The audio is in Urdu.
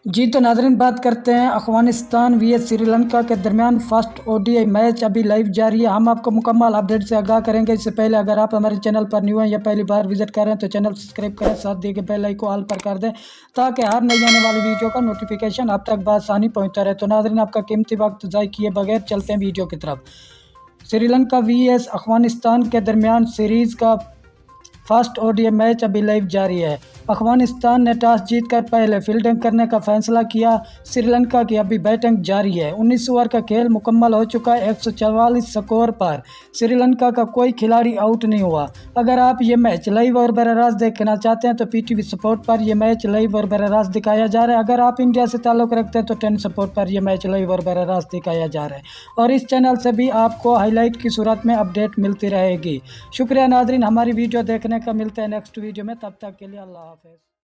جی تو ناظرین بات کرتے ہیں افغانستان وی ایس سری لنکا کے درمیان فرسٹ ODI میچ ابھی لائیو جاری ہے۔ ہم آپ کو مکمل اپڈیٹ سے آگاہ کریں گے۔ اس سے پہلے اگر آپ ہمارے چینل پر نیو ہیں یا پہلی بار وزٹ کر رہے ہیں تو چینل سبسکرائب کریں، ساتھ دیے گئے بیل آئیکن کو آل پر کر دیں تاکہ ہر نئی آنے والی ویڈیو کا نوٹیفیکیشن آپ تک بآسانی پہنچتا رہے۔ تو ناظرین آپ کا قیمتی وقت ضائع کیے بغیر چلتے ہیں ویڈیو کی طرف۔ سری لنکا وی ایس افغانستان کے درمیان سیریز کا فرسٹ ODI میچ ابھی لائیو جاری ہے۔ افغانستان نے ٹاس جیت کر پہلے فیلڈنگ کرنے کا فیصلہ کیا۔ سری لنکا کی ابھی بیٹنگ جاری ہے۔ 19 اوور کا کھیل مکمل ہو چکا ہے۔ 144 سکور پر سری لنکا کا کوئی کھلاڑی آؤٹ نہیں ہوا۔ اگر آپ یہ میچ لائیو اور براہ راست دیکھنا چاہتے ہیں تو PTV سپورٹ پر یہ میچ لائیو اور براہ راست دکھایا جا رہا ہے۔ اگر آپ انڈیا سے تعلق رکھتے ہیں تو 10 سپورٹ پر یہ میچ لائیو اور براہ راست دکھایا جا رہا ہے، اور اس چینل سے بھی آپ کو ہائی لائٹ کی صورت میں اپڈیٹ ملتی رہے گی۔ شکریہ ناظرین، ہماری ویڈیو دیکھنے کا۔ ملتے ہیں نیکسٹ ویڈیو میں، تب تک کے لیے اللہ حافظ۔